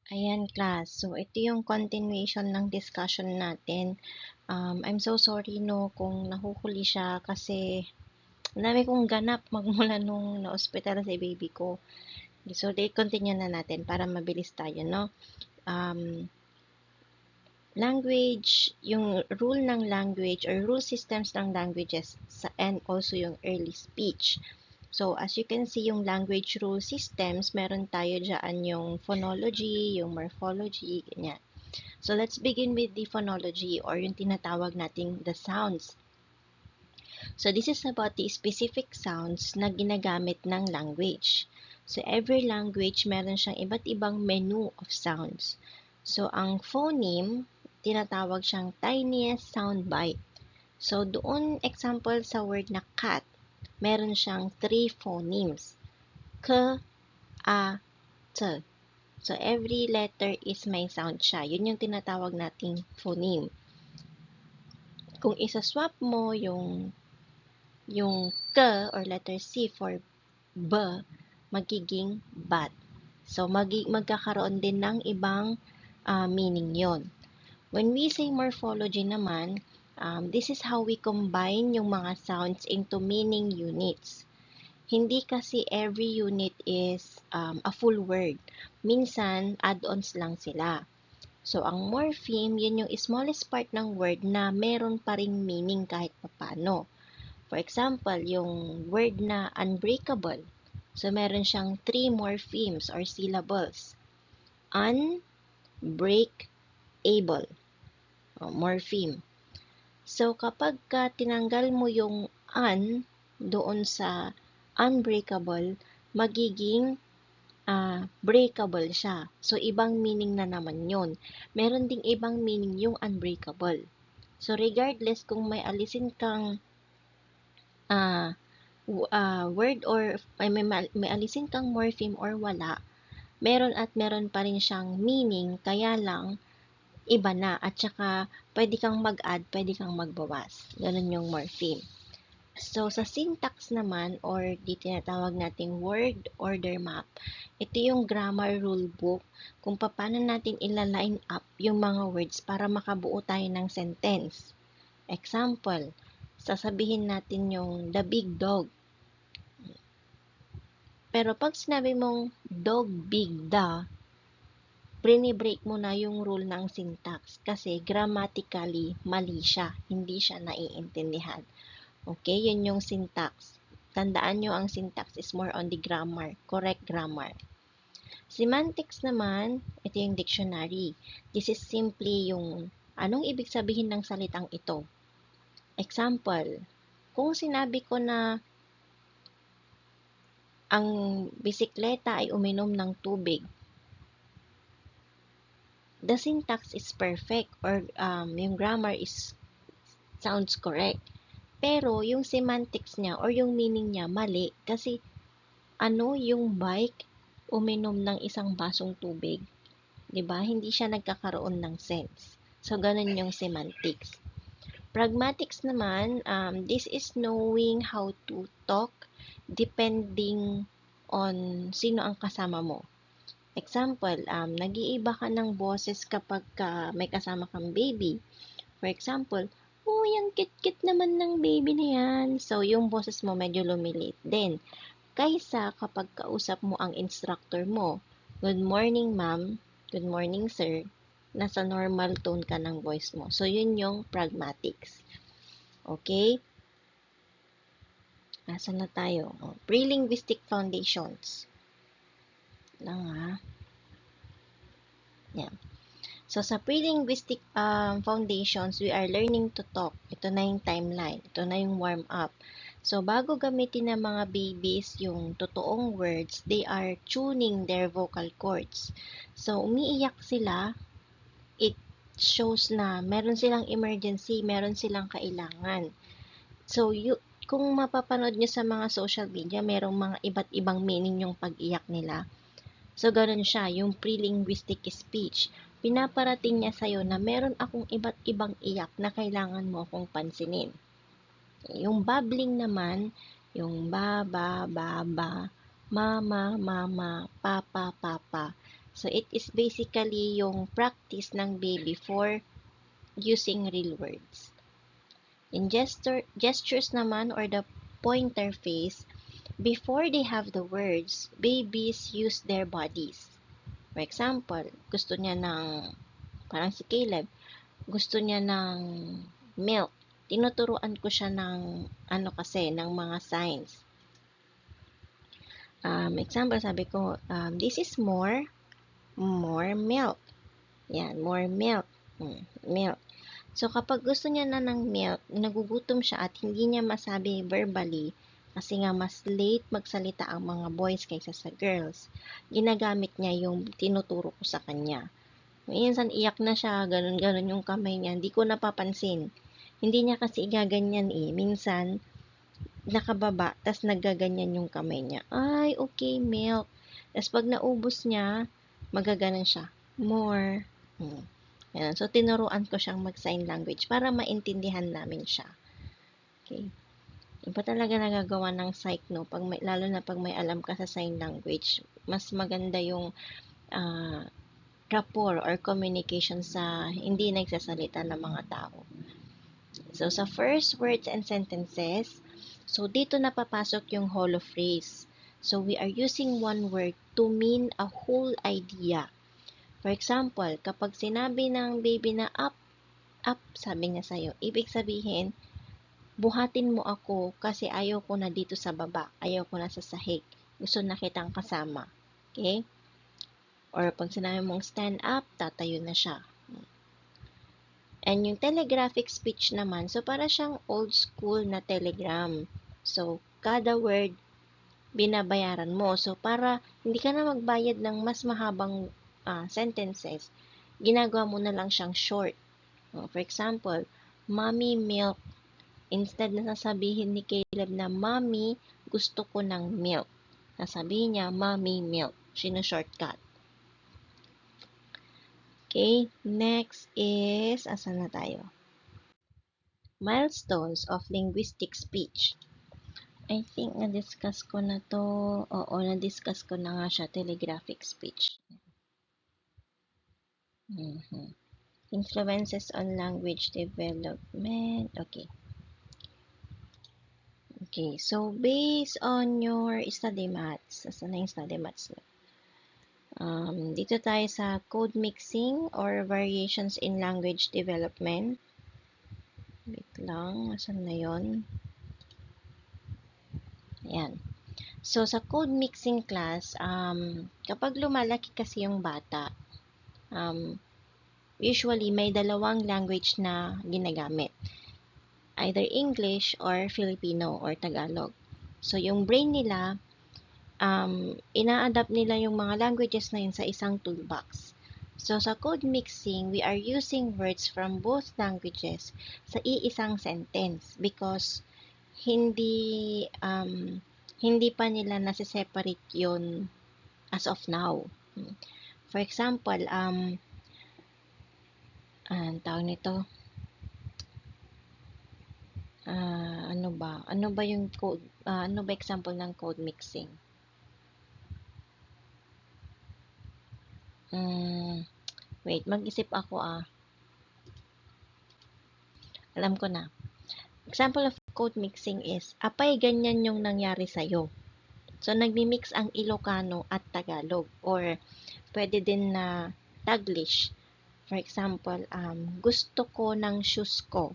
Ayan, class. So, ito yung continuation ng discussion natin. I'm so sorry, no, kung nahuhuli siya kasi ang dami kong ganap magmula nung na-hospital si baby ko. So, continue na natin para mabilis tayo, no? Um, Language, yung rule ng language or rule systems ng languages and also yung early speech. So, as you can see, yung language rule systems, meron tayo dyan yung phonology, yung morphology, ganyan. So, let's begin with the phonology or yung tinatawag nating the sounds. So, this is about the specific sounds na ginagamit ng language. So, every language meron siyang iba't ibang menu of sounds. So, ang phoneme, tinatawag siyang tiniest sound bite. So, doon example sa word na cat, meron siyang 3 phonemes. K, A, T. So, every letter is may sound siya. Yun yung tinatawag nating phoneme. Kung isa-swap mo yung K or letter C for B, magiging bat. So, magkakaroon din ng ibang meaning yon. When we say morphology naman, this is how we combine yung mga sounds into meaning units. Hindi kasi every unit is a full word. Minsan, add-ons lang sila. So, ang morpheme, yun yung smallest part ng word na meron pa ring meaning kahit papano. For example, yung word na unbreakable. So, meron siyang 3 morphemes or syllables. Unbreakable. Morpheme. So, kapag tinanggal mo yung un doon sa unbreakable, magiging breakable siya. So, ibang meaning na naman yun. Meron ding ibang meaning yung unbreakable. So, regardless kung may alisin kang word or may alisin kang morpheme or wala, meron pa rin siyang meaning, kaya lang, iba na. At saka, pwede kang mag-add, pwede kang magbawas. Ganun yung morpheme. So, sa syntax naman, or di tinatawag nating word order map, ito yung grammar rule book kung paano natin ila-line up yung mga words para makabuo tayo ng sentence. Example, sasabihin natin yung the big dog. Pero pag sinabi mong dog big the, break mo na yung rule ng syntax kasi grammatically mali siya, hindi siya naiintindihan. Okay, yun yung syntax. Tandaan nyo, ang syntax is more on the grammar, correct grammar. Semantics naman, ito yung dictionary. This is simply yung anong ibig sabihin ng salitang ito. Example, kung sinabi ko na ang bisikleta ay uminom ng tubig, the syntax is perfect or yung grammar is sounds correct. Pero yung semantics niya or yung meaning niya mali kasi yung bike uminom ng isang basong tubig, 'di ba? Hindi siya nagkakaroon ng sense. So ganun yung semantics. Pragmatics naman, this is knowing how to talk depending on sino ang kasama mo. Example, nag-iiba ka ng boses kapag may kasama kang baby. For example, oh, yung kit-kit naman ng baby na yan. So, yung boses mo medyo lumilit din. Kaysa kapag kausap mo ang instructor mo, good morning ma'am, good morning sir, nasa normal tone ka ng voice mo. So, yun yung pragmatics. Okay? Nasaan na tayo? Pre-linguistic foundations. Lang ha. Yeah. So, sa pre-linguistic foundations, we are learning to talk. Ito na yung timeline. Ito na yung warm-up. So, bago gamitin ng mga babies yung totoong words, they are tuning their vocal cords. So, umiiyak sila, it shows na meron silang emergency, meron silang kailangan. So, kung mapapanood nyo sa mga social media, merong mga iba't ibang meaning yung pag-iyak nila. So, ganun siya, yung pre-linguistic speech. Pinaparating niya sa'yo na meron akong iba't ibang iyak na kailangan mo akong pansinin. Yung babbling naman, yung ba, ba, ba, ba, mama, mama, papa, papa. So, it is basically yung practice ng baby for using real words. In gestures naman or the pointer face, before they have the words, babies use their bodies. For example, gusto niya ng, parang si Caleb, gusto niya ng milk. Tinuturuan ko siya ng, ng mga signs. Example, sabi ko, this is more milk. Yan, more milk. Milk. So, kapag gusto niya na ng milk, nagugutom siya at hindi niya masabi verbally, kasi nga mas late magsalita ang mga boys kaysa sa girls, ginagamit niya yung tinuturo ko sa kanya. Minsan, iyak na siya, ganun-ganun yung kamay niya, hindi ko napapansin. Hindi niya kasi igaganyan eh. Minsan, nakababa, tas nagaganyan yung kamay niya. Ay, okay, milk. Tas pag naubos niya, magaganon siya. More. Yan. So, tinuruan ko siyang mag-sign language para maintindihan namin siya. Okay. Iba talaga nagagawa ng psych, no? Lalo na pag may alam ka sa sign language, mas maganda yung rapport or communication sa hindi nagsasalita ng mga tao. So, sa first words and sentences, so dito napapasok yung hollow phrase. So, we are using one word to mean a whole idea. For example, kapag sinabi ng baby na up, sabi niya sa'yo, ibig sabihin, buhatin mo ako kasi ayaw ko na dito sa baba, ayaw ko na sa sahig. Gusto na kitang kasama. Okay? Or pag sinabi mong stand up, tatayo na siya. And yung telegraphic speech naman, so para siyang old school na telegram. So, kada word, binabayaran mo. So, para hindi ka na magbayad ng mas mahabang sentences, ginagawa mo na lang siyang short. For example, mommy milk. Instead na sasabihin ni Caleb na, mommy, gusto ko ng milk. Sasabihin niya, mommy milk. Sino-shortcut. Okay, next is, asan na tayo? Milestones of linguistic speech. I think na-discuss ko na to. Oo, na-discuss ko na nga siya, telegraphic speech. Influences on language development. Okay. Okay, so based on your study maths, asan na yung study maths? Dito tayo sa code mixing or variations in language development. Wait lang, asan na yun? Ayan. So, sa code mixing class, kapag lumalaki kasi yung bata, usually may dalawang language na ginagamit. Either English or Filipino or Tagalog. So, yung brain nila, ina-adapt nila yung mga languages na yun sa isang toolbox. So, sa code mixing, we are using words from both languages sa iisang sentence because hindi pa nila nasa-separate yun as of now. For example, tawag nito, ano ba yung code, ano ba example ng code mixing? Wait, mag-isip ako Alam ko na. Example of code mixing is, apay ganyan yung nangyari sa'yo. So, nagmi-mix ang Ilocano at Tagalog. Or, pwede din na Taglish. For example, gusto ko ng shoes ko.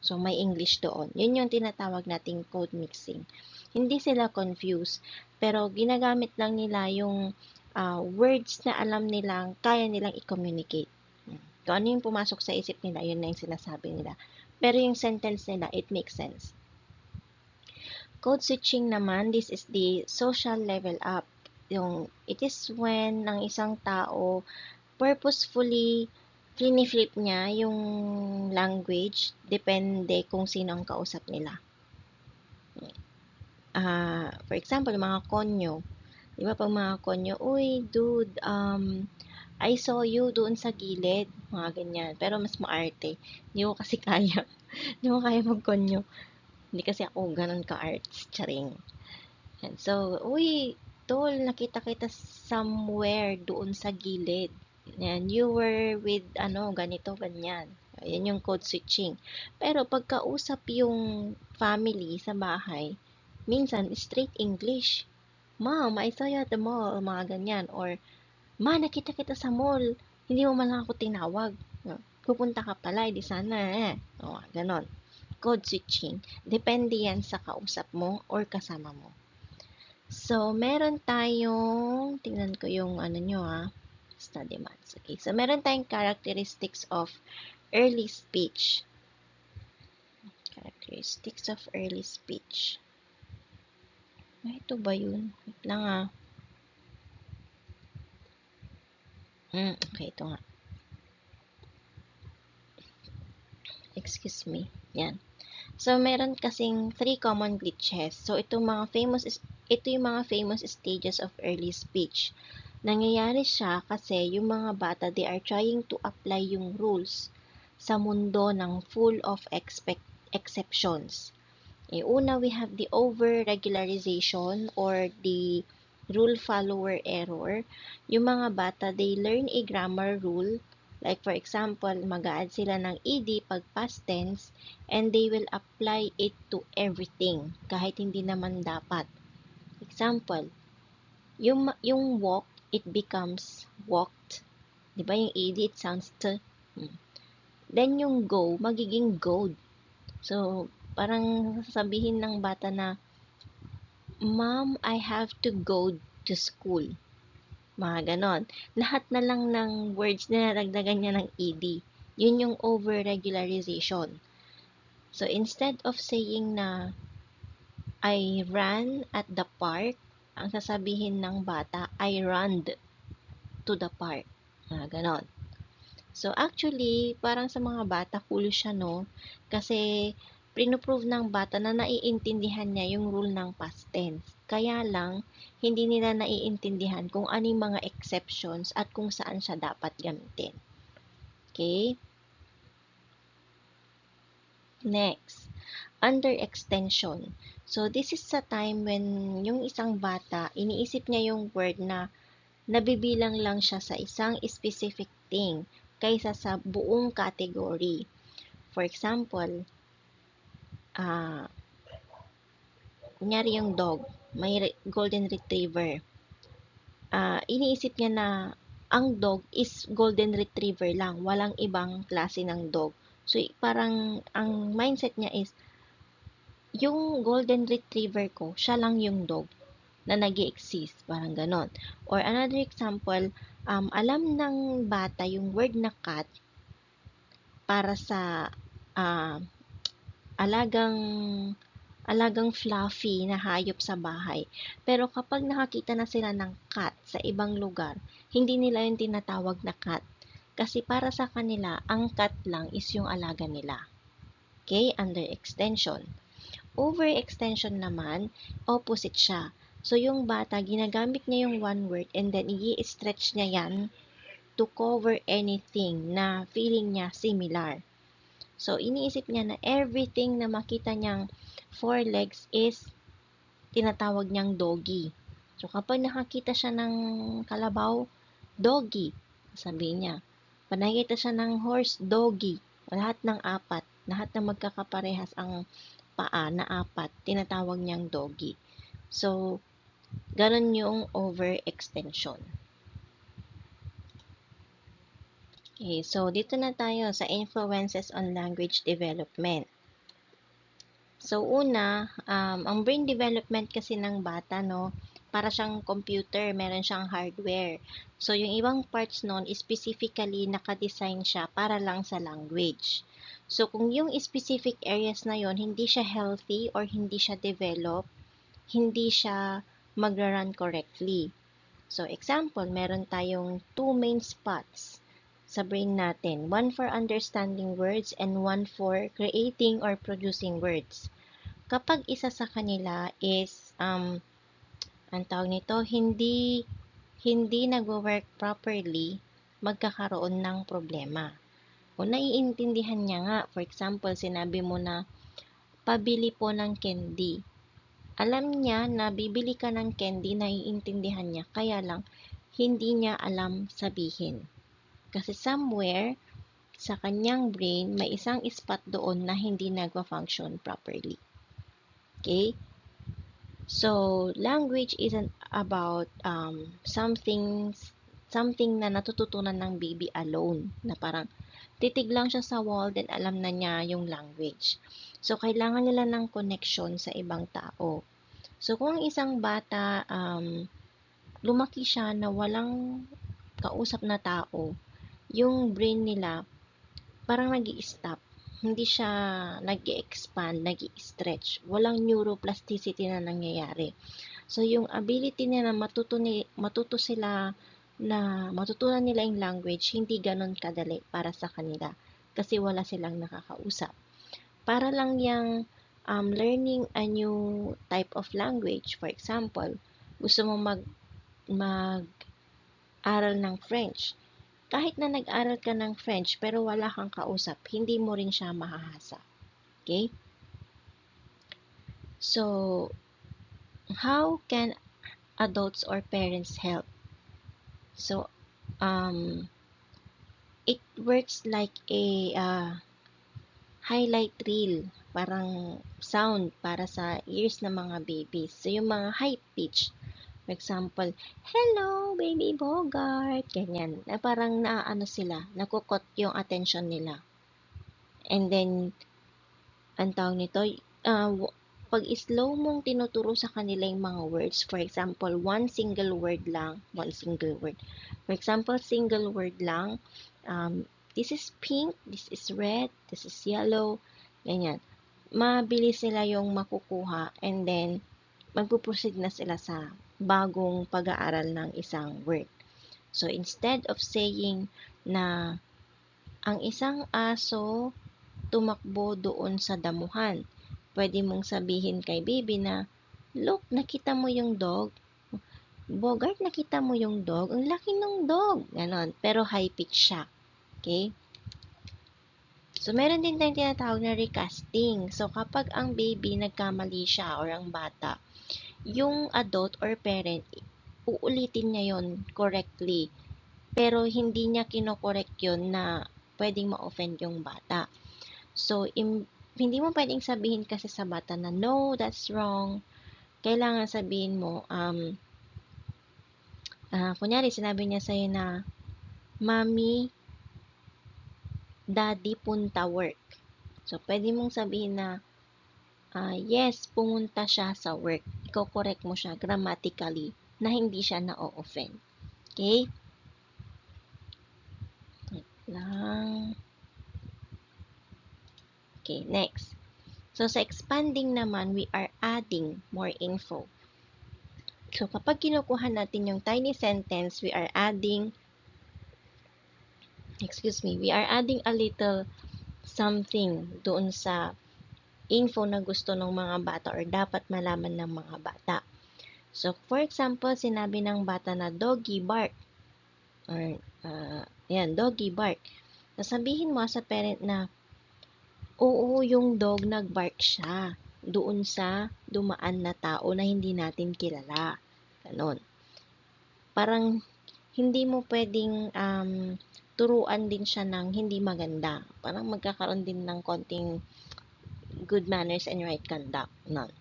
So, may English doon. Yun yung tinatawag nating code mixing. Hindi sila confused, pero ginagamit lang nila yung words na alam nilang, kaya nilang i-communicate. Kung ano yung pumasok sa isip nila, yun na yung sinasabi nila. Pero yung sentence nila, it makes sense. Code switching naman, this is the social level up. It is when ng isang tao purposefully flip niya yung language, depende kung sino ang kausap nila. For example, mga konyo. Di ba pag mga konyo, uy, dude, I saw you doon sa gilid, mga ganyan. Pero mas maarte. Hindi ko kasi kaya. Hindi ko kaya magkonyo. Hindi kasi ako ganun ka-arts. Charing. And so, uy, Tol, nakita kita somewhere doon sa gilid. Yan, you were with, ganito, ganyan. Ayan yung code switching. Pero pagkausap yung family sa bahay, minsan straight English. Mom, I saw you at the mall, mga ganyan. Or, ma, nakita kita sa mall. Hindi mo man lang ako tinawag. Pupunta ka pala, di sana eh. O, ganon. Code switching. Depende yan sa kausap mo or kasama mo. So, meron tayong, tingnan ko yung study maths. Okay, so meron tayong characteristics of early speech. Characteristics of early speech. Ito ba yun? Wait lang okay, ito nga. Excuse me. Yan. So, meron kasing 3 common glitches. So, ito yung mga famous stages of early speech. Nangyayari siya kasi yung mga bata, they are trying to apply yung rules sa mundo ng full of exceptions. Una, we have the over-regularization or the rule follower error. Yung mga bata, they learn a grammar rule. Like for example, mag-a-add sila ng ed pag past tense and they will apply it to everything kahit hindi naman dapat. Example, yung walk, it becomes walked. Diba yung ed, it sounds t. Then yung go, magiging goed. So, parang sabihin ng bata na, Mom, I have to go to school. Mga ganon. Lahat na lang ng words na naragdagan niya ng ed. Yun yung over-regularization. So, instead of saying na, I ran at the park, ang sasabihin ng bata, I ran to the park. Mga ganon. So, actually, parang sa mga bata, cool siya, no? Kasi, pinoprove ng bata na naiintindihan niya yung rule ng past tense. Kaya lang, hindi nila naiintindihan kung anong mga exceptions at kung saan siya dapat gamitin. Okay? Next, under extension. So, this is the time when yung isang bata, iniisip niya yung word na nabibilang lang siya sa isang specific thing kaysa sa buong category. For example, kunyari yung dog, may golden retriever. Iniisip niya na ang dog is golden retriever lang, walang ibang klase ng dog. So, parang ang mindset niya is, yung golden retriever ko, siya lang yung dog na nag-exist, parang ganon. Or another example, alam ng bata yung word na cat para sa alagang fluffy na hayop sa bahay. Pero kapag nakakita na sila ng cat sa ibang lugar, hindi nila yung tinatawag na cat. Kasi para sa kanila, ang cat lang is yung alaga nila. Okay? Under extension. Over extension naman, opposite siya. So, yung bata, ginagamit niya yung one word and then i-stretch niya yan to cover anything na feeling niya similar. So, iniisip niya na everything na makita niyang 4 legs is tinatawag niyang doggy. So, kapag nakakita siya ng kalabaw, doggy, sabihin niya. Pag nakikita siya ng horse, doggy. Lahat ng 4, lahat ng magkakaparehas ang paa na 4, tinatawag niyang doggy. So, ganun yung overextension. Okay, so dito na tayo sa influences on language development. So, una, ang brain development kasi ng bata, no, para siyang computer, meron siyang hardware. So, yung ibang parts nun, specifically nakadesign siya para lang sa language. So, kung yung specific areas na yon hindi siya healthy or hindi siya develop, hindi siya magra-run correctly. So, example, meron tayong 2 main spots sa brain natin. One for understanding words and one for creating or producing words. Kapag isa sa kanila is, ang tawag nito, hindi nagwo-work properly, magkakaroon ng problema. Kung naiintindihan niya nga, for example, sinabi mo na, pabili po ng candy. Alam niya na bibili ka ng candy, naiintindihan niya, kaya lang hindi niya alam sabihin. Kasi somewhere sa kanyang brain, may isang spot doon na hindi nagwa-function properly. Okay? So, language isn't about something na natututunan ng baby alone, na parang titig lang siya sa wall, then alam na niya yung language. So, kailangan nila ng connection sa ibang tao. So, kung isang bata, lumaki siya na walang kausap na tao, yung brain nila parang nag-i-stop. Hindi siya nag-i-expand, nag-i-stretch. Walang neuroplasticity na nangyayari. So, yung ability nila matutunan nila yung language, hindi ganon kadali para sa kanila. Kasi wala silang nakakausap. Para lang yung learning a new type of language. For example, gusto mo mag-aral ng French. Kahit na nag-aral ka ng French pero wala kang kausap, hindi mo rin siya mahahasa. Okay? So, how can adults or parents help? So, it works like a highlight reel, parang sound para sa ears ng mga babies. So, yung mga high pitch, for example, hello, baby Bogart, ganyan. Na parang naaano sila, nakukot yung attention nila. And then, ang tawag nito, pag slow mong tinuturo sa kanila yung mga words, for example, one single word. For example, single word lang, this is pink, this is red, this is yellow, ganyan. Mabilis sila yung makukuha, and then, magpuproceed na sila sa bagong pag-aaral ng isang word. So, instead of saying na ang isang aso tumakbo doon sa damuhan, pwede mong sabihin kay baby na, look, nakita mo yung dog? Bogart, nakita mo yung dog? Ang laki ng dog. Ganon. Pero high pitch siya. Okay? So, meron din tayong tinatawag na recasting. So, kapag ang baby nagkamali siya or ang bata, yung adult or parent, uulitin niya yon correctly. Pero hindi niya kinokorek yon na pwedeng ma-offend yung bata. So, hindi mo pwedeng sabihin kasi sa bata na, no, that's wrong. Kailangan sabihin mo, kunyari, sinabi niya sa'yo na, Mommy, Daddy, punta work. So, pwede mong sabihin na, yes, pumunta siya sa work. Iko-correct mo siya grammatically na hindi siya na-offend. Okay? Lang. Okay, next. So, sa expanding naman, we are adding more info. So, kapag kinukuha natin yung tiny sentence, we are adding a little something doon sa info na gusto ng mga bata or dapat malaman ng mga bata. So, for example, sinabi ng bata na doggy bark. Or, doggy bark. Sasabihin mo sa parent na, oo, yung dog nagbark siya doon sa dumaan na tao na hindi natin kilala. Ganon. Parang, hindi mo pwedeng turuan din siya ng hindi maganda. Parang magkakaroon din ng konting good manners and right conduct. None.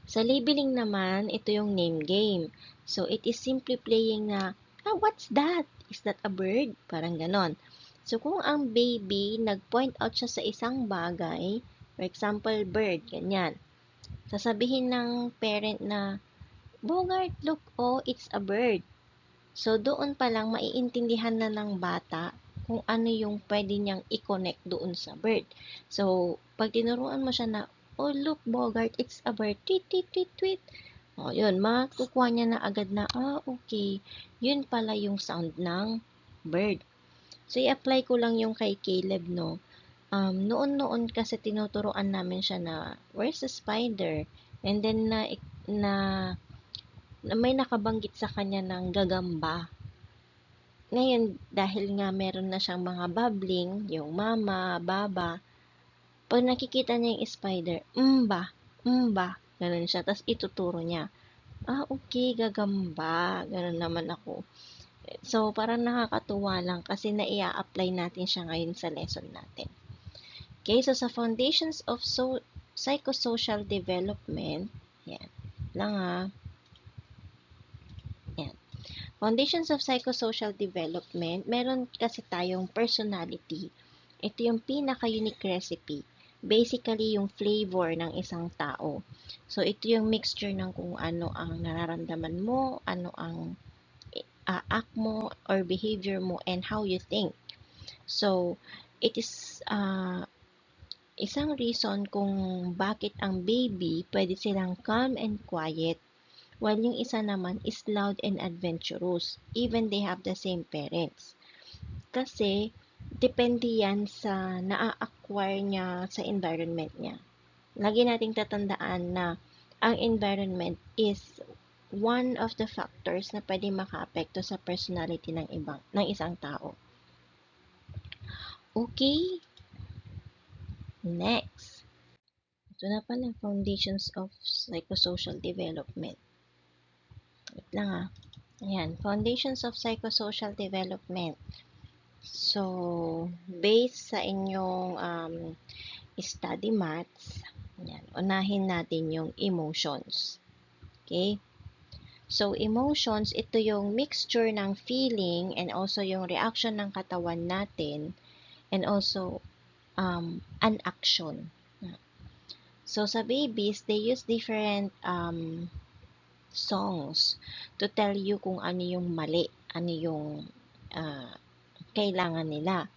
Sa labeling naman, ito yung name game. So, it is simply playing na, what's that? Is that a bird? Parang ganon. So, kung ang baby, nag-point out siya sa isang bagay, for example, bird, ganyan. Sasabihin ng parent na, Bogart, look, oh, it's a bird. So, doon pa lang maiintindihan na ng bata kung ano yung pwede niyang i-connect doon sa bird. So, pag tinuruan mo siya na, oh, look, Bogart, it's a bird. Tweet, tweet, tweet, tweet. O, yun, makukuha niya na agad na, okay, yun pala yung sound ng bird. So, i-apply ko lang yung kay Caleb, no? Noon-noon kasi tinuturuan namin siya na, where's the spider? And then, na may nakabanggit sa kanya ng gagamba. Ngayon, dahil nga meron na siyang mga babbling, yung mama, baba, pag nakikita niya yung spider, mba, Ganun siya. Tapos ituturo niya. Okay, gagamba. Ganun naman ako. So, parang nakakatuwa lang kasi naia-apply natin siya ngayon sa lesson natin. Okay, so sa foundations of psychosocial development, yan, lang yan. Foundations of psychosocial development, meron kasi tayong personality. Ito yung pinaka-unique recipe. Basically, yung flavor ng isang tao. So, ito yung mixture ng kung ano ang nararamdaman mo, ano ang act mo or behavior mo, and how you think. So, it is isang reason kung bakit ang baby pwede silang calm and quiet, while yung isa naman is loud and adventurous, even they have the same parents. Kasi, depende yan sa naa-acquire niya sa environment niya. Lagi nating tatandaan na ang environment is one of the factors na pwede makaapekto sa personality ng isang tao. Okay, next. Ito na pala, foundations of psychosocial development. Wait lang Ayan, foundations of psychosocial development. So, based sa inyong study maths, ayan, unahin natin yung emotions. Okay? So, emotions, ito yung mixture ng feeling and also yung reaction ng katawan natin and also an action. So, sa babies, they use different songs to tell you kung ano yung mali, ano yung kailangan nila.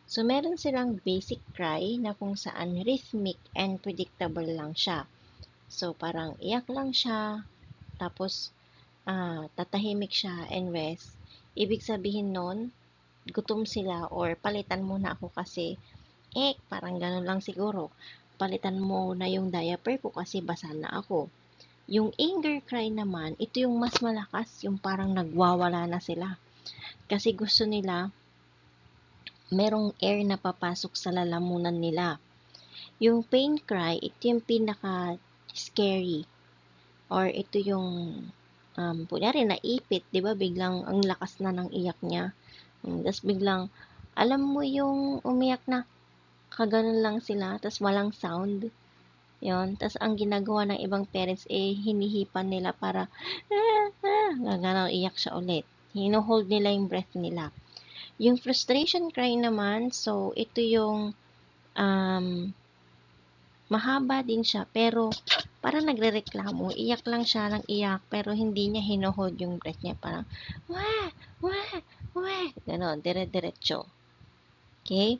So, meron silang basic cry na kung saan rhythmic and predictable lang siya. So, parang iyak lang siya, tapos tatahimik siya and rest. Ibig sabihin nun, gutom sila or palitan mo na ako kasi, parang ganun lang siguro. Palitan mo na yung diaper ko kasi basa na ako. Yung anger cry naman, ito yung mas malakas, yung parang nagwawala na sila. Kasi gusto nila, merong air na papasok sa lalamunan nila. Yung pain cry, ito yung pinaka-scary. Or ito yung, kunyari naipit, di ba? Biglang ang lakas na ng iyak niya. Tapos biglang, alam mo yung umiyak na, kaganon lang sila, tapos walang sound. Yon, tas ang ginagawa ng ibang parents hinihipan nila para gagano iyak siya ulit. Hino-hold nila yung breath nila. Yung frustration cry naman, so ito yung mahaba din siya pero parang nagrereklamo, iyak lang siya ng iyak pero hindi niya hino-hold yung breath niya, parang wah, wah, wah, ganon, dire-diretso. Okay?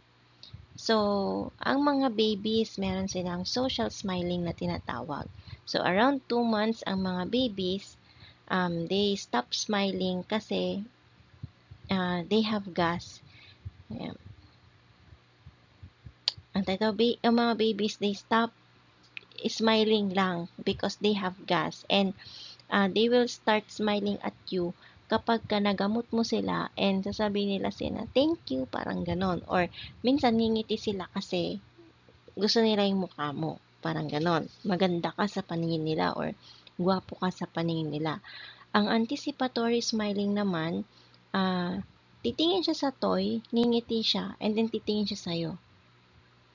So, ang mga babies, meron silang social smiling na tinatawag. So, around 2 months, ang mga babies, they stop smiling kasi they have gas. Ayan. Ang mga babies, they stop smiling lang because they have gas. And they will start smiling at you kapag ka nagamot mo sila and sasabihin nila sila, thank you, parang ganon. Or minsan ngingiti sila kasi gusto nila yung mukha mo. Parang ganon. Maganda ka sa paningin nila or gwapo ka sa paningin nila. Ang anticipatory smiling naman, titingin siya sa toy, ngingiti siya, and then titingin siya sa'yo.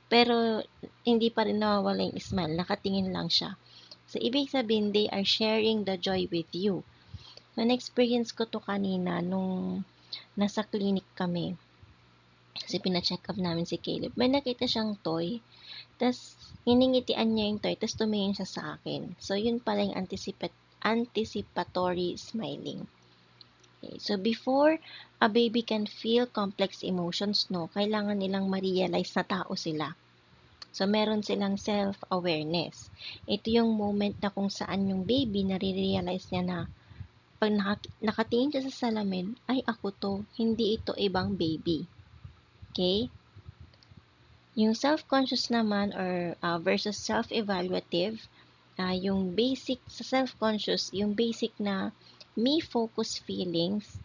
Pero, hindi pa rin nawawala yung smile. Nakatingin lang siya. So, ibig sabihin, they are sharing the joy with you. Na-experience ko to kanina nung nasa clinic kami. Kasi pina-check up namin si Caleb. May nakita siyang toy. Tapos, hiningitian niya yung toy. Tapos, tumingin siya sa akin. So, yun pala yung anticipatory smiling. Okay. So, before a baby can feel complex emotions, kailangan nilang ma-realize na tao sila. So, meron silang self-awareness. Ito yung moment na kung saan yung baby nare-realize niya na pag nakatingin siya sa salamin, ay ako to, hindi ito ibang baby. Okay? Yung self-conscious naman or versus self-evaluative, yung basic sa self-conscious, yung basic na me-focus feelings,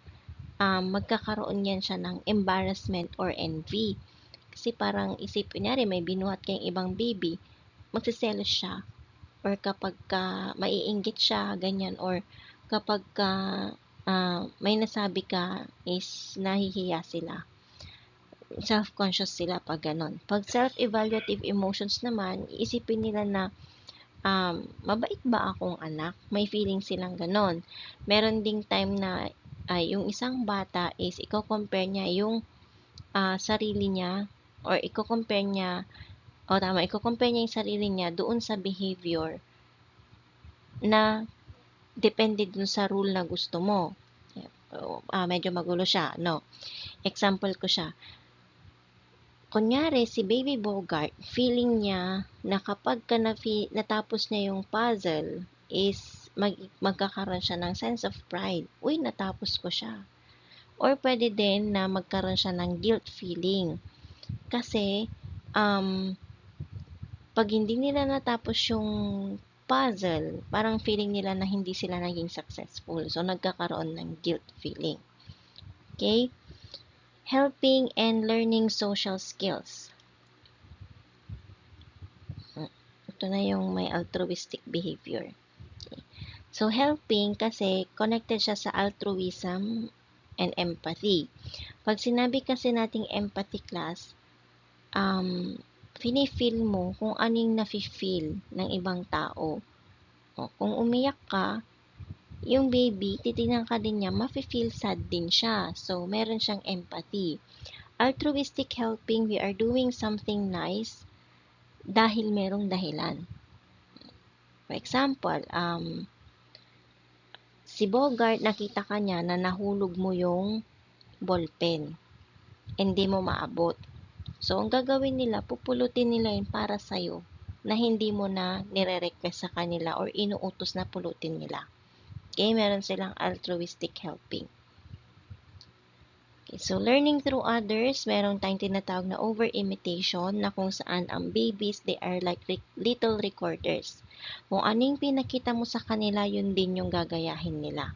magkakaroon yan siya ng embarrassment or envy. Kasi parang isipin niya rin, may binuhat kayong ibang baby, magsiselos siya. or kapag ka maiinggit siya, ganyan, or kapag ka may nasabi ka is nahihiya sila. Self-conscious sila pag ganon. Pag self-evaluative emotions naman, isipin nila na mabait ba akong anak? May feeling silang ganon. Meron ding time na yung isang bata is i-compare niya yung sarili niya or i-compare niya i-compare niya yung sarili niya doon sa behavior na depende dun sa rule na gusto mo. Medyo magulo siya, no? Example ko siya. Kunyari, si Baby Bogart, feeling niya na kapag natapos niya yung puzzle is magkakaroon siya ng sense of pride. Uy, natapos ko siya. Or pwede din na magkaroon siya ng guilt feeling. Kasi, pag hindi nila natapos yung puzzle, parang feeling nila na hindi sila naging successful. So, nagkakaroon ng guilt feeling. Okay? Helping and learning social skills. Ito na yung may altruistic behavior. Okay. So, helping kasi connected siya sa altruism and empathy. Pag sinabi kasi nating empathy class, feel mo kung anong nafe-feel ng ibang tao. Kung umiyak ka, yung baby, titignan ka din niya, mafe-feel sad din siya. So, meron siyang empathy. Altruistic helping, we are doing something nice dahil merong dahilan. For example, si Bogart, nakita ka niya na nahulog mo yung ballpen. Hindi mo maabot. So, ang gagawin nila, pupulutin nila yun para sa'yo na hindi mo na nire-request sa kanila or inuutos na pulutin nila. Okay, meron silang altruistic helping. Okay, so learning through others, meron tayong tinatawag na over-imitation na kung saan ang babies, they are like little recorders. Kung anong pinakita mo sa kanila, yun din yung gagayahin nila.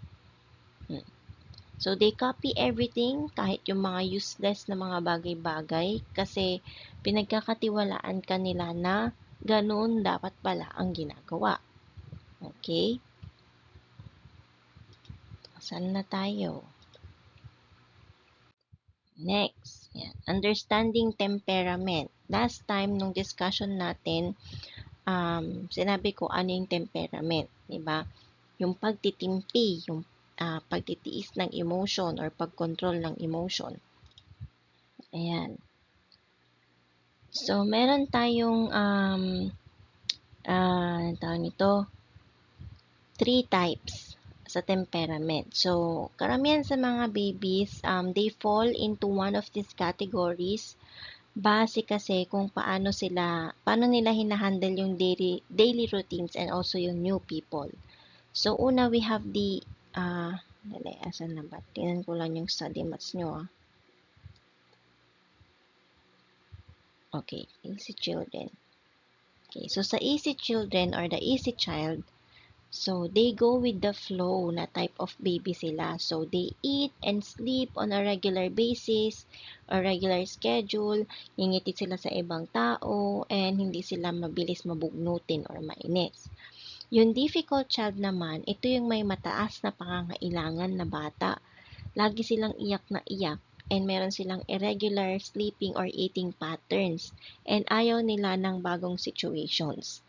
So, they copy everything, kahit yung mga useless na mga bagay-bagay, kasi pinagkakatiwalaan kanila na ganun dapat pala ang ginagawa. Okay? Saan na tayo? Next, yan. Understanding temperament. Last time, nung discussion natin, sinabi ko ano yung temperament, diba? Yung pagtitimpi, yung pagtitiis ng emotion or pagkontrol ng emotion. Ayan. So, meron tayong tawag nito, 3 types sa temperament. So, karamihan sa mga babies, they fall into one of these categories base kasi kung paano nila hinahandle yung daily routines and also yung new people. So, una we have the, asan na ba? Tingnan ko lang yung study mats nyo, Okay, easy children. Okay, so sa easy children or the easy child, so they go with the flow na type of baby sila. So they eat and sleep on a regular basis or regular schedule. Ngingiti sila sa ibang tao and hindi sila mabilis mabugnutin or mainis. Yung difficult child naman, ito yung may mataas na pangangailangan na bata. Lagi silang iyak na iyak and meron silang irregular sleeping or eating patterns and ayaw nila ng bagong situations.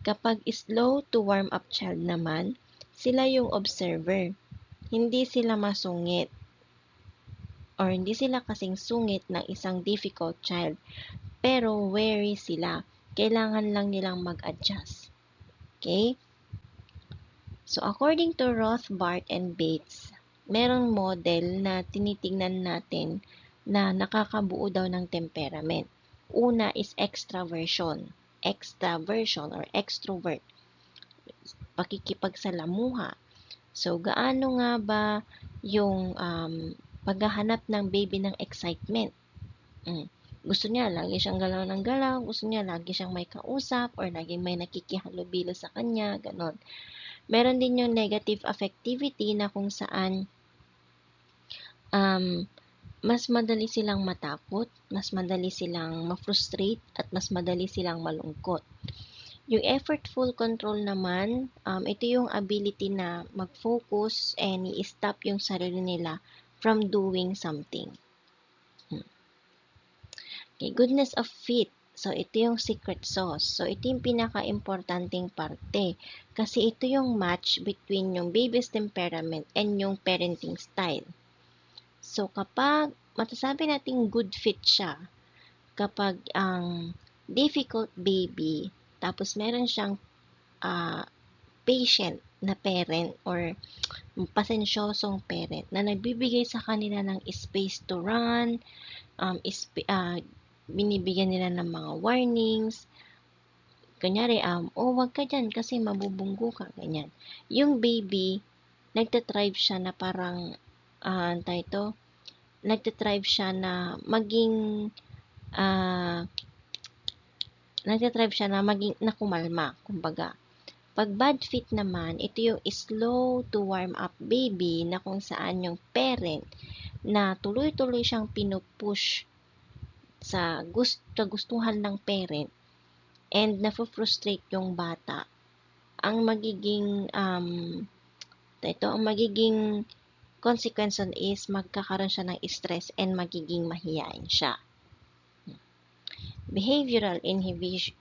Kapag slow to warm up child naman, sila yung observer. Hindi sila masungit or hindi sila kasing sungit ng isang difficult child, pero wary sila. Kailangan lang nilang mag-adjust. Okay? So, according to Rothbard and Bates, merong model na tinitingnan natin na nakakabuo daw ng temperament. Una is extraversion. Extraversion or extrovert. Pakikipagsalamuha. So, gaano nga ba yung paghahanap ng baby ng excitement? Gusto niya, lagi siyang galaw ng galaw. Gusto niya, lagi siyang may kausap or lagi may nakikihalubilo sa kanya. Ganon. Meron din yung negative affectivity na kung saan mas madali silang matakot, mas madali silang ma-frustrate, at mas madali silang malungkot. Yung effortful control naman, ito yung ability na mag-focus and i-stop yung sarili nila from doing something. Okay, goodness of fit. So, ito yung secret sauce. So, ito yung pinaka-importanting parte. Kasi ito yung match between yung baby's temperament and yung parenting style. So, kapag masasabi natin good fit siya, kapag ang difficult baby, tapos meron siyang patient na parent or pasensyosong parent na nagbibigay sa kanila ng space to run, binibigyan nila ng mga warnings, kunyari, wag ka dyan kasi mabubunggo ka, ganyan. Yung baby, nagtatrive siya na parang, nagtatrive siya na maging, na kumalma, kumbaga. Pag bad fit naman, ito yung slow to warm up baby na kung saan yung parent na tuloy-tuloy siyang pinupush sa gustuhan ng parent and na-frustrate yung bata. Ang magiging consequence is magkakaroon siya ng stress and magiging mahiyain siya. Behavioral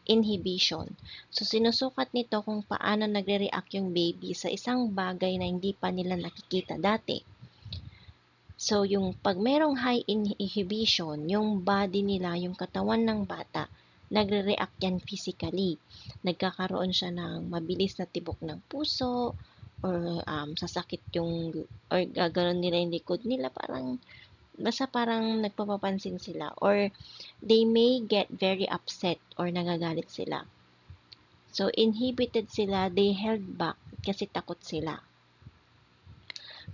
inhibition. So, sinusukat nito kung paano nagre-react yung baby sa isang bagay na hindi pa nila nakikita dati. So, yung pag merong high inhibition, yung body nila, yung katawan ng bata, nagre-react yan physically. Nagkakaroon siya ng mabilis na tibok ng puso, or sasakit yung, or gaganon nila yung likod nila, basta parang nagpapapansin sila, or they may get very upset or nagagalit sila. So, inhibited sila, they held back kasi takot sila.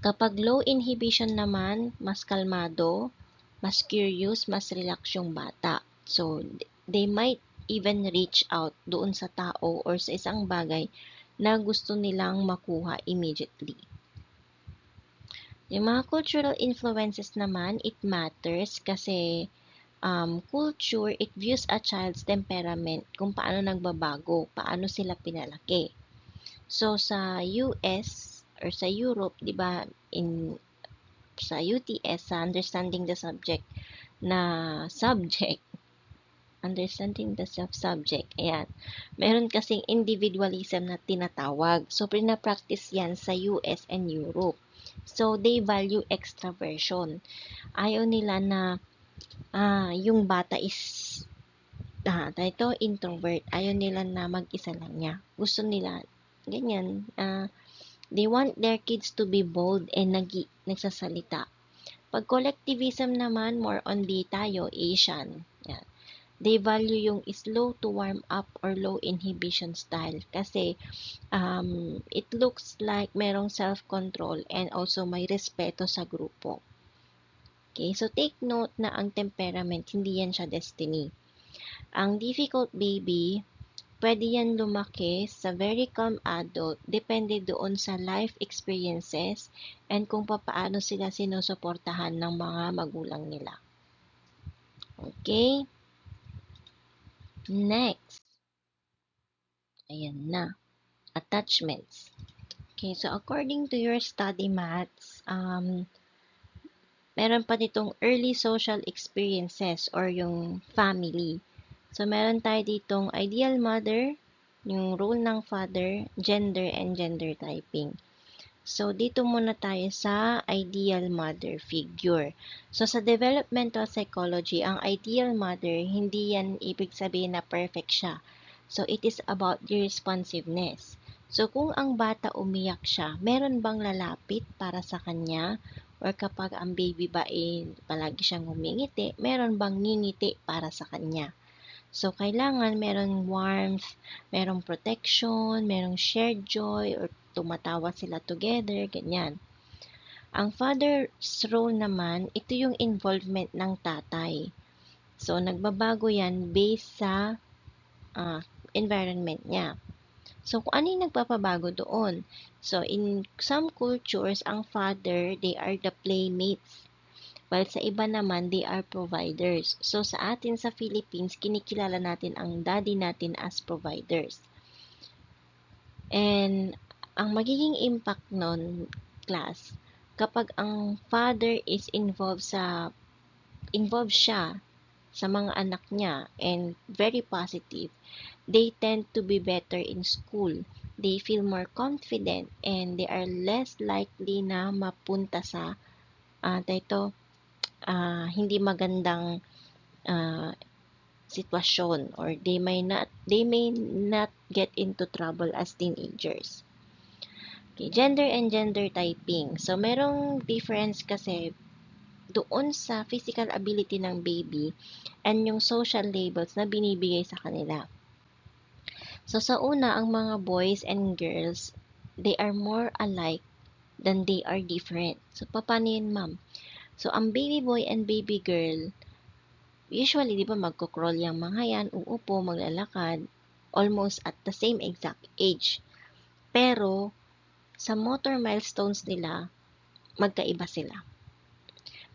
Kapag low inhibition naman, mas kalmado, mas curious, mas relax yung bata. So, they might even reach out doon sa tao or sa isang bagay na gusto nilang makuha immediately. Yung mga cultural influences naman, it matters kasi culture, it views a child's temperament kung paano nagbabago, paano sila pinalaki. So, sa US or sa Europe, di ba, sa UTS, sa Understanding the Subject, ayan. Meron kasing individualism na tinatawag. So, pina-practice yan sa US and Europe. So, they value extraversion. Ayaw nila na yung bata is introvert. Ayaw nila na mag-isa lang niya. Gusto nila, ganyan, they want their kids to be bold and nagsasalita. Pag collectivism naman, more on tayo, Asian. Yan. They value yung slow to warm up or low inhibition style kasi it looks like merong self-control and also may respeto sa grupo. Okay, so take note na ang temperament, hindi yan siya destiny. Ang difficult baby, pwede yan lumaki sa very calm adult, depende doon sa life experiences and kung paano sila sinusuportahan ng mga magulang nila. Okay? Next. Ayan na. Attachments. Okay, so according to your study maths, meron pa ditong early social experiences or yung family. So, meron tayo ditong ideal mother, yung role ng father, gender, and gender typing. So, dito muna tayo sa ideal mother figure. So, sa developmental psychology, ang ideal mother, hindi yan ibig sabihin na perfect siya. So, it is about the responsiveness. So, kung ang bata umiyak siya, meron bang lalapit para sa kanya? Or kapag ang baby ba palagi siyang humingiti, meron bang ngingiti para sa kanya? So, kailangan merong warmth, merong protection, merong shared joy, or tumatawa sila together, ganyan. Ang father's role naman, ito yung involvement ng tatay. So, nagbabago yan based sa environment niya. So, kung ano yung nagpapabago doon? So, in some cultures, ang father, they are the playmates. While sa iba naman, they are providers. So, sa atin sa Philippines, kinikilala natin ang daddy natin as providers. And ang magiging impact nun, class, kapag ang father is involved siya sa mga anak niya and very positive, they tend to be better in school. They feel more confident and they are less likely na mapunta sa hindi magandang ah, sitwasyon, or they may not get into trouble as teenagers. Okay, gender and gender typing. So merong difference kasi doon sa physical ability ng baby and yung social labels na binibigay sa kanila. So sa una, ang mga boys and girls, they are more alike than they are different. So paano yun, ma'am? So ang baby boy and baby girl, usually, di ba, magko-crawl yung mga yan, uupo, maglalakad, almost at the same exact age. Pero, sa motor milestones nila, magkaiba sila.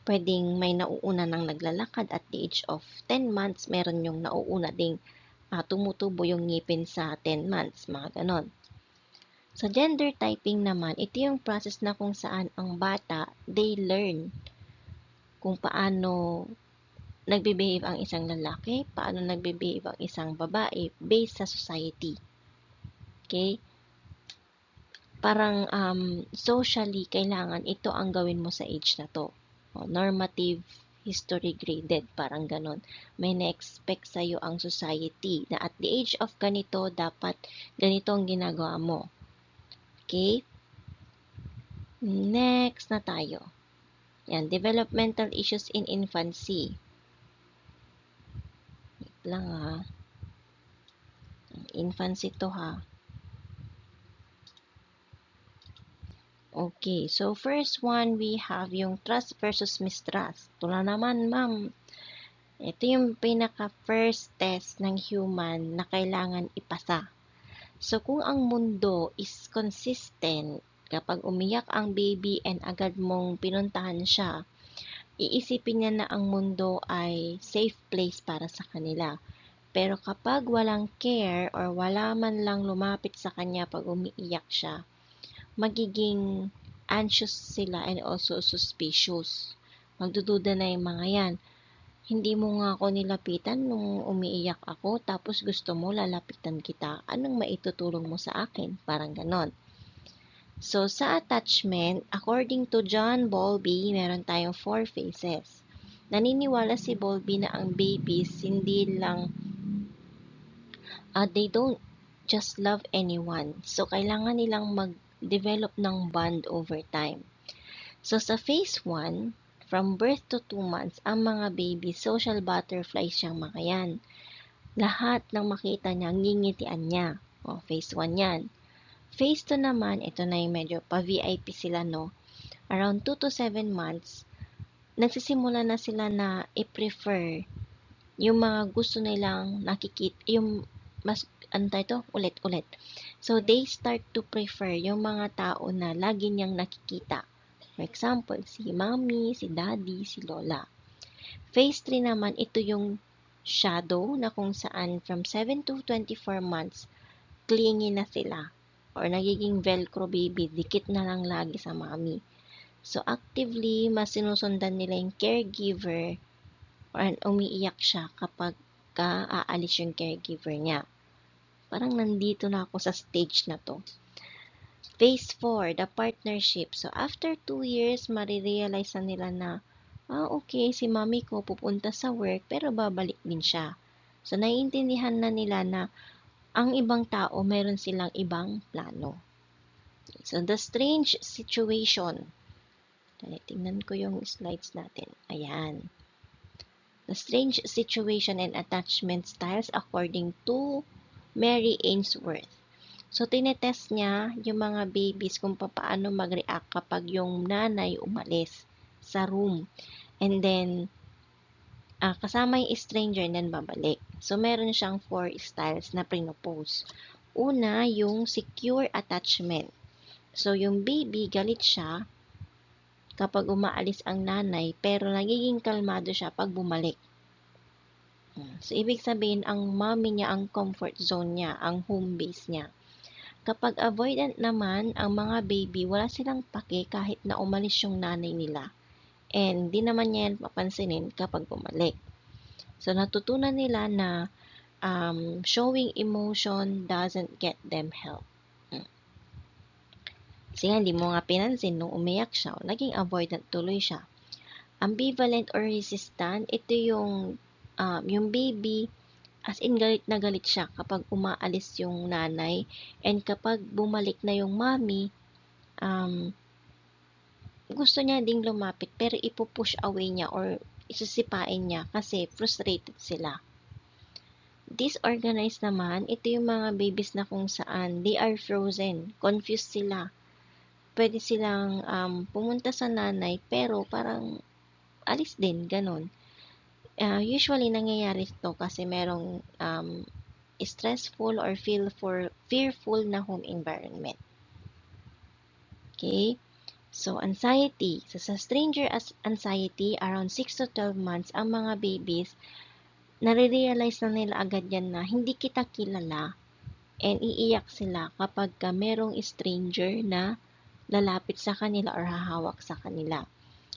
Pwedeng may nauuna ng naglalakad at the age of 10 months, meron yung nauuna ding tumutubo yung ngipin sa 10 months, mga ganon. Sa gender typing naman, ito yung process na kung saan ang bata, they learn kung paano nagbe-behave ang isang lalaki, paano nagbe-behave ang isang babae based sa society. Okay? Parang socially, kailangan ito ang gawin mo sa age na to. Normative, history graded, parang ganon. May na-expect sa'yo ang society na at the age of ganito, dapat ganito ang ginagawa mo. Okay? Next na tayo. Yan, developmental issues in infancy. Wait lang ha. Infancy to ha. Okay, so first one, we have yung trust versus mistrust. Ito na naman, ma'am. Ito yung pinaka-first test ng human na kailangan ipasa. So, kung ang mundo is consistent, kapag umiyak ang baby and agad mong pinuntahan siya, iisipin niya na ang mundo ay safe place para sa kanila. Pero kapag walang care or wala man lang lumapit sa kanya pag umiiyak siya, magiging anxious sila and also suspicious. Magdududa na yung mga yan. Hindi mo nga ako nilapitan nung umiiyak ako, tapos gusto mo lalapitan kita. Anong maitutulong mo sa akin? Parang ganon. So, sa attachment, according to John Bowlby, meron tayong 4 phases. Naniniwala si Bowlby na ang babies hindi lang they don't just love anyone. So, kailangan nilang mag-develop ng bond over time. So, sa phase 1, from birth to 2 months, ang mga baby, social butterflies siyang mga yan. Lahat ng makita niya, ngingitian niya. O, phase 1 yan. Phase 2 naman, ito na yung medyo pa-VIP sila, no? Around 2 to 7 months, nagsisimula na sila na i-prefer yung mga gusto nilang nakikita, yung mas, ulit-ulit. So, they start to prefer yung mga tao na lagi niyang nakikita. For example, si mommy, si daddy, si lola. Phase 3 naman, ito yung shadow na kung saan from 7 to 24 months, clingy na sila. Or nagiging velcro baby, dikit na lang lagi sa mommy. So, actively, mas sinusundan nila yung caregiver or umiiyak siya kapag aalis yung caregiver niya. Parang nandito na ako sa stage na to. Phase 4, the partnership. So, after 2 years, marirealize na nila na, okay, si mami ko pupunta sa work, pero babalik din siya. So, naiintindihan na nila na ang ibang tao, meron silang ibang plano. So, the strange situation. Tingnan ko yung slides natin. Ayan. The strange situation and attachment styles according to Mary Ainsworth. So, tinetest niya yung mga babies kung paano mag-react kapag yung nanay umalis sa room. And then, kasama yung stranger and then babalik. So, meron siyang 4 styles na pinopose. Una, yung secure attachment. So, yung baby, galit siya kapag umaalis ang nanay, pero nagiging kalmado siya pag bumalik. So, ibig sabihin, ang mommy niya, ang comfort zone niya, ang home base niya. Kapag avoidant naman ang mga baby, wala silang pake kahit na umalis yung nanay nila. And di naman niya yan papansinin kapag bumalik. So, natutunan nila na showing emotion doesn't get them help. Kasi nga, hindi mo nga pinansin nung umiyak siya, naging avoidant tuloy siya. Ambivalent or resistant, ito yung baby, as in galit na galit siya kapag umaalis yung nanay, and kapag bumalik na yung mommy, gusto niya ding lumapit pero ipupush away niya or isisipain niya kasi frustrated sila. Disorganized naman, ito yung mga babies na kung saan they are frozen, confused sila. Pwede silang pumunta sa nanay pero parang alis din, ganun. Usually, nangyayari ito kasi merong stressful or fearful na home environment. Okay? So, anxiety. So, sa stranger anxiety, around 6 to 12 months, ang mga babies, nare-realize na nila agad yan na hindi kita kilala and iiyak sila kapag merong stranger na lalapit sa kanila or hahawak sa kanila.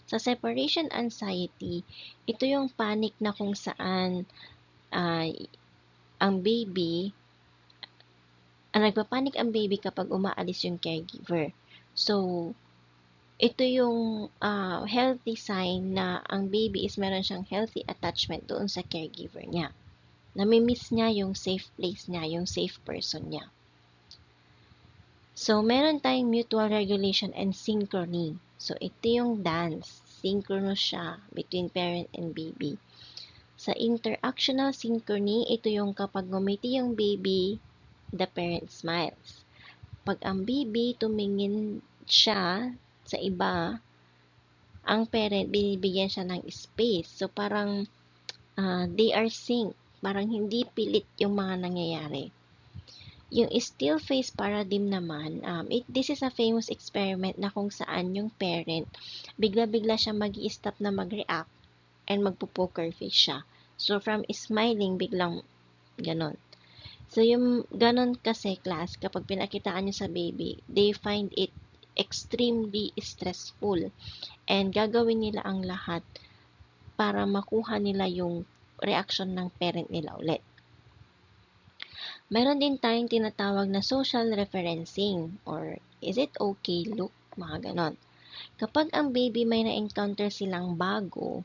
Sa separation anxiety, ito yung panic na kung saan nagpapanik ang baby kapag umaalis yung caregiver. So, ito yung healthy sign na ang baby is meron siyang healthy attachment doon sa caregiver niya. Namimiss niya yung safe place niya, yung safe person niya. So, meron tayong mutual regulation and synchrony. So, ito yung dance. Synchronous siya between parent and baby. Sa interactional synchrony, ito yung kapag ngumiti yung baby, the parent smiles. Pag ang baby tumingin siya sa iba, ang parent binibigyan siya ng space. So, parang they are sync. Parang hindi pilit yung mga nangyayari. Yung still face paradigm naman, this is a famous experiment na kung saan yung parent, bigla-bigla siya mag-i-stop na mag-react and magpo-poker face siya. So, from smiling, biglang ganon. So, yung ganon kasi class, kapag pinakitaan nyo sa baby, they find it extremely stressful and gagawin nila ang lahat para makuha nila yung reaction ng parent nila ulit. Mayroon din tayong tinatawag na social referencing or is it okay look, mga ganon. Kapag ang baby may na-encounter silang bago,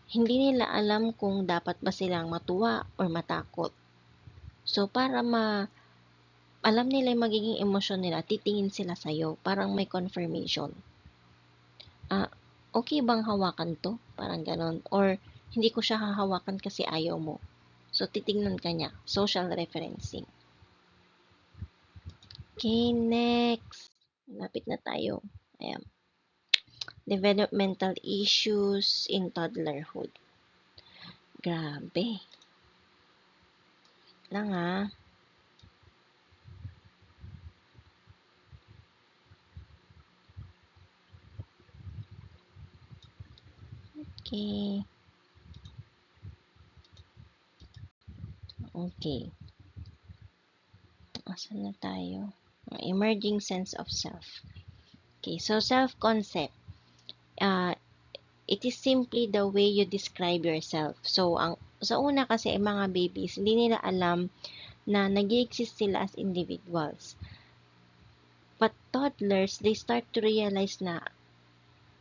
hindi nila alam kung dapat ba silang matuwa or matakot. So, para alam nila yung magiging emosyon nila, titingin sila sa'yo, parang may confirmation. Okay bang hawakan to? Parang ganon. Or, hindi ko siya hahawakan kasi ayaw mo. So, titingnan ka niya. Social referencing. Okay, next. Lapit na tayo. Ayan. Developmental issues in toddlerhood. Grabe. Lang ha. Okay. Okay. Asan na tayo? Emerging sense of self. Okay, so self-concept. It is simply the way you describe yourself. So, sa una kasi mga babies, hindi nila alam na nag-exist sila as individuals. But toddlers, they start to realize na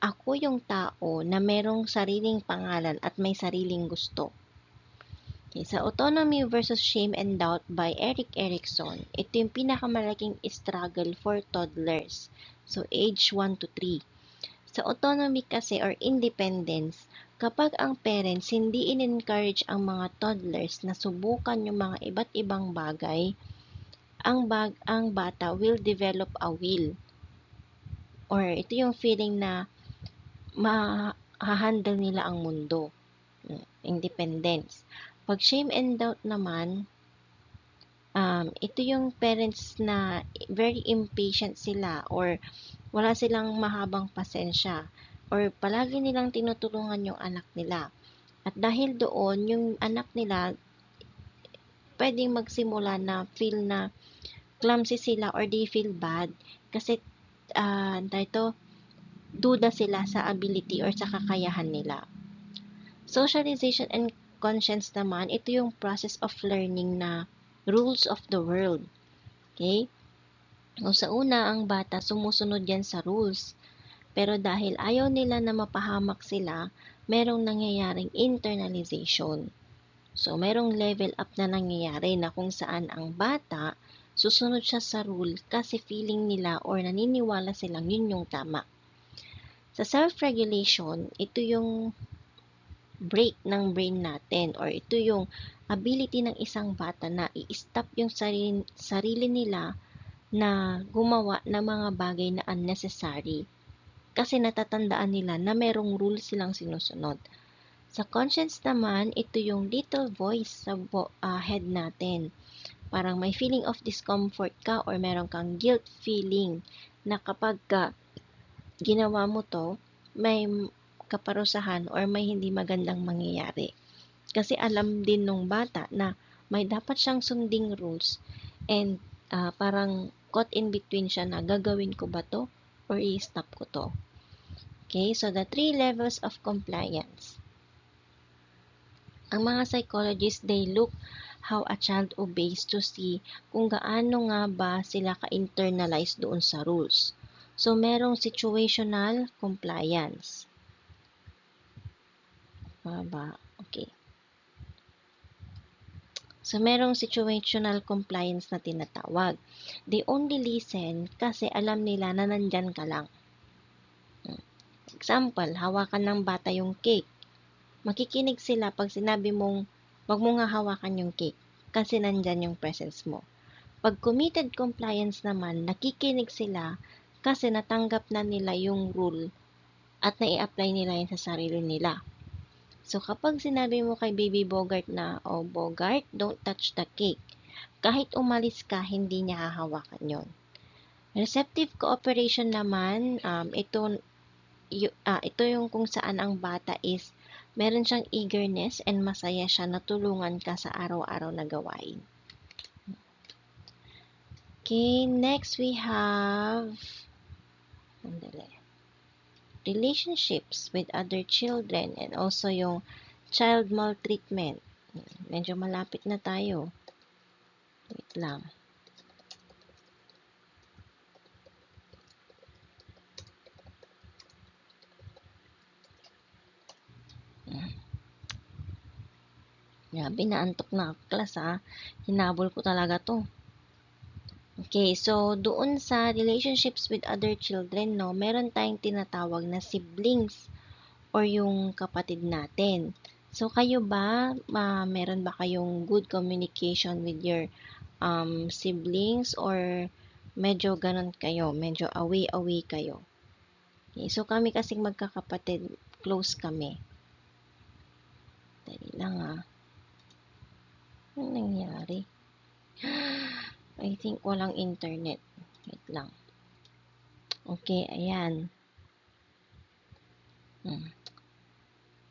ako yung tao na merong sariling pangalan at may sariling gusto. Okay, sa Autonomy versus Shame and Doubt by Erik Erikson, ito yung pinakamalaking struggle for toddlers. So, age 1 to 3. Sa autonomy kasi or independence, kapag ang parents hindi in-encourage ang mga toddlers na subukan yung mga iba't ibang bagay, ang bata will develop a will. Or ito yung feeling na ma-handle nila ang mundo. Independence. Pag shame and doubt naman, ito yung parents na very impatient sila or wala silang mahabang pasensya or palagi nilang tinutulungan yung anak nila. At dahil doon, yung anak nila pwedeng magsimula na feel na clumsy sila or they feel bad kasi duda sila sa ability or sa kakayahan nila. Socialization and conscience naman, ito yung process of learning na rules of the world. Okay? O sa una, ang bata sumusunod yan sa rules. Pero dahil ayaw nila na mapahamak sila, merong nangyayaring internalization. So, merong level up na nangyayari na kung saan ang bata, susunod siya sa rule kasi feeling nila or naniniwala silang yun yung tama. Sa self-regulation, ito yung break ng brain natin or ito yung ability ng isang bata na i-stop yung sarili nila na gumawa ng mga bagay na unnecessary kasi natatandaan nila na merong rules silang sinusunod. Sa conscience naman, ito yung little voice sa head natin. Parang may feeling of discomfort ka or meron kang guilt feeling na kapag ginawa mo to, may kaparusahan or may hindi magandang mangyayari. Kasi alam din nung bata na may dapat siyang sunding rules and parang caught in between siya na gagawin ko ba to or i-stop ko to. Okay, so the 3 levels of compliance. Ang mga psychologists, they look how a child obeys to see kung gaano nga ba sila ka-internalize doon sa rules. So, merong situational compliance. Okay. So, merong situational compliance na tinatawag. They only listen kasi alam nila na nandyan ka lang. Example, hawakan ng bata yung cake. Makikinig sila pag sinabi mong, wag mo nga hawakan yung cake kasi nandyan yung presence mo. Pag committed compliance naman, nakikinig sila kasi natanggap na nila yung rule at nai-apply nila yun sa sarili nila. So, kapag sinabi mo kay Baby Bogart na, oh, Bogart, don't touch the cake. Kahit umalis ka, hindi niya hahawakan yon. Receptive cooperation naman, ito yung kung saan ang bata is meron siyang eagerness and masaya siya na tulungan ka sa araw-araw na gawain. Okay, next we have relationships with other children and also yung child maltreatment. Medyo malapit na tayo. Wait lang. Grabe, naantok na ako, class ha. Hinabol ko talaga to. Okay, so doon sa relationships with other children, no, meron tayong tinatawag na siblings or yung kapatid natin. So kayo ba, meron ba kayong good communication with your siblings or medyo ganun kayo, medyo away-away kayo? Okay, so kami kasing magkakapatid, close kami. Dali lang ha. Ano nangyari? I think walang internet. Wait lang. Okay, ayan.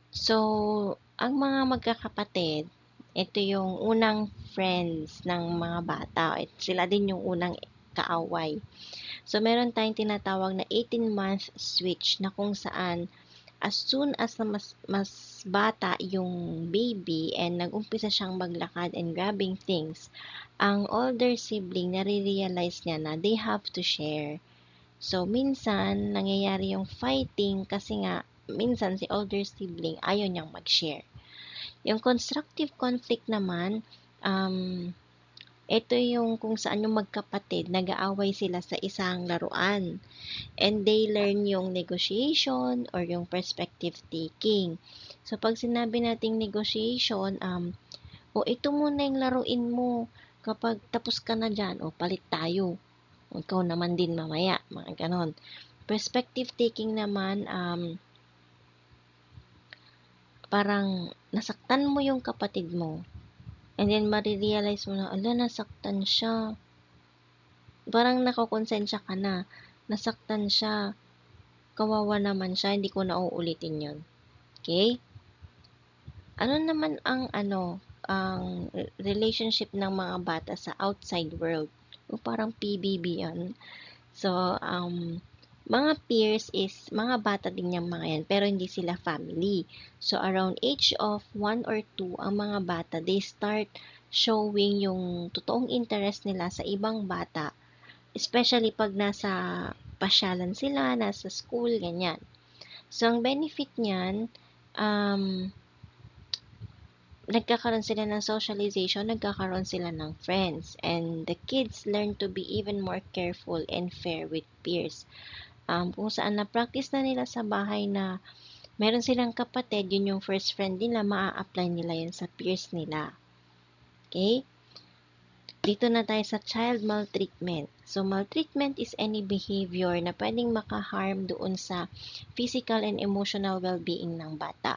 So, ang mga magkakapatid, ito yung unang friends ng mga bata. Sila din yung unang kaaway. So, meron tayong tinatawag na 18-month switch na kung saan as soon as na mas bata yung baby and nag-umpisa siyang maglakad and grabbing things, ang older sibling nare-realize niya na they have to share. So, minsan, nangyayari yung fighting kasi nga, minsan si older sibling ayaw niyang mag-share. Yung constructive conflict naman, ito yung kung saan yung magkapatid, nag-aaway sila sa isang laruan. And they learn yung negotiation or yung perspective taking. So, pag sinabi nating negotiation, ito muna yung laruin mo. Kapag tapos ka na dyan, palit tayo. Ikaw naman din mamaya. Mga ganon. Perspective taking naman, parang nasaktan mo yung kapatid mo. And then, marirealize mo na, nasaktan siya. Parang nakakonsensya ka na. Nasaktan siya. Kawawa naman siya. Hindi ko na uulitin yun. Okay? Ano naman ang relationship ng mga bata sa outside world? O parang PBB yan. So, mga peers is mga bata din yung mga yan, pero hindi sila family. So, around age of 1 or 2, ang mga bata, they start showing yung totoong interest nila sa ibang bata. Especially pag nasa pasyalan sila, nasa school, ganyan. So, ang benefit niyan, um, nagkakaroon sila ng socialization, nagkakaroon sila ng friends, and the kids learn to be even more careful and fair with peers. Kung saan na-practice na nila sa bahay na meron silang kapatid, yun yung first friend nila, maa-apply nila yun sa peers nila. Okay? Dito na tayo sa child maltreatment. So, maltreatment is any behavior na pwedeng makaharm doon sa physical and emotional well-being ng bata.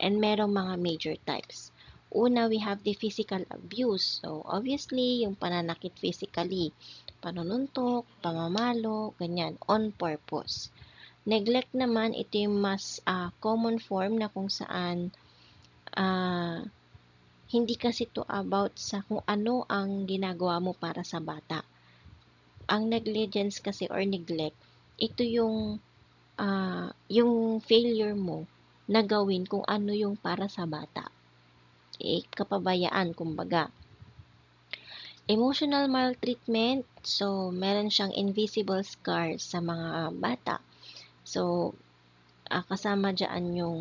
And merong mga major types. Una, we have the physical abuse. So, obviously, yung pananakit physically. Panununtok, pamamalo, ganyan, on purpose. Neglect naman, ito yung mas common form na kung saan hindi kasi to about sa kung ano ang ginagawa mo para sa bata. Ang negligence kasi or neglect, ito yung failure mo na gawin kung ano yung para sa bata. Kapabayaan, kumbaga. Emotional maltreatment, so meron siyang invisible scars sa mga bata. So, kasama dyan yung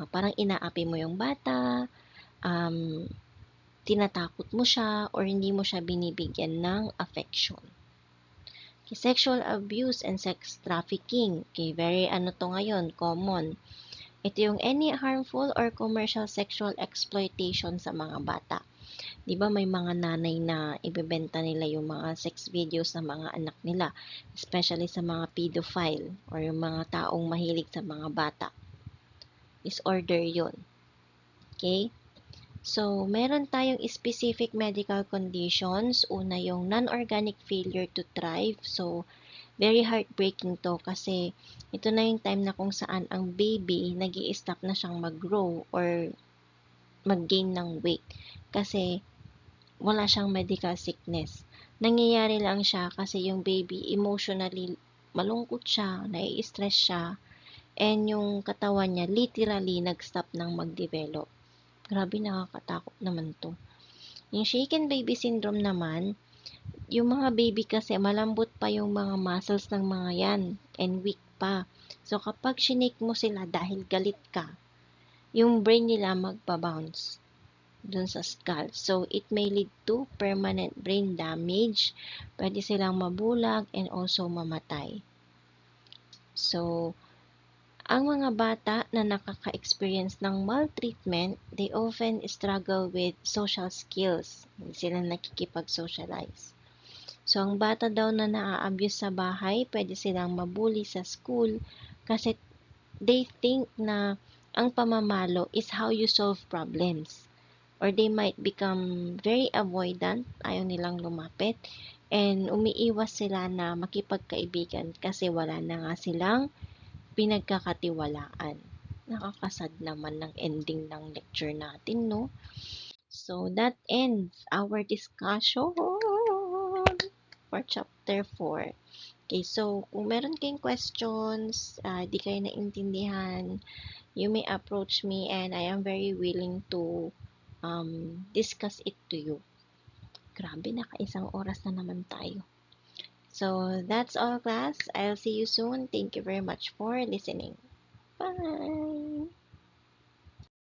parang inaapi mo yung bata, tinatakot mo siya, or hindi mo siya binibigyan ng affection. Okay, sexual abuse and sex trafficking. Okay, very to ngayon, common. Ito yung any harmful or commercial sexual exploitation sa mga bata. Di ba may mga nanay na ibebenta nila yung mga sex videos ng mga anak nila, especially sa mga pedophile or yung mga taong mahilig sa mga bata. Disorder yun. Okay? So, meron tayong specific medical conditions. Una yung non-organic failure to thrive. So, very heartbreaking to kasi ito na yung time na kung saan ang baby nag-i-stop na siyang mag-grow or mag-gain ng weight kasi wala siyang medical sickness. Nangyayari lang siya kasi yung baby emotionally malungkot siya, nai-stress siya, and yung katawan niya literally nag-stop ng mag-develop. Grabe, nakakatakot naman to. Yung shaken baby syndrome naman, yung mga baby kasi malambot pa yung mga muscles ng mga yan and weak pa. So kapag shinake mo sila dahil galit ka, yung brain nila magpa-bounce dun sa skull. So it may lead to permanent brain damage. Pwede silang mabulag and also mamatay. So, ang mga bata na nakaka-experience ng maltreatment, they often struggle with social skills. Hindi sila nakikipag-socialize. So, ang bata daw na naa-abuse sa bahay, pwede silang mabully sa school kasi they think na ang pamamalo is how you solve problems. Or they might become very avoidant, ayaw nilang lumapit, and umiiwas sila na makipagkaibigan kasi wala na nga silang pinagkakatiwalaan. Nakakasad naman ng ending ng lecture natin, no? So, that ends our discussion for chapter 4. Okay, so kung meron kayong questions, di kayo naintindihan, you may approach me and I am very willing to discuss it to you. Grabe, naka-1 oras na naman tayo. So, that's all, class. I'll see you soon. Thank you very much for listening. Bye!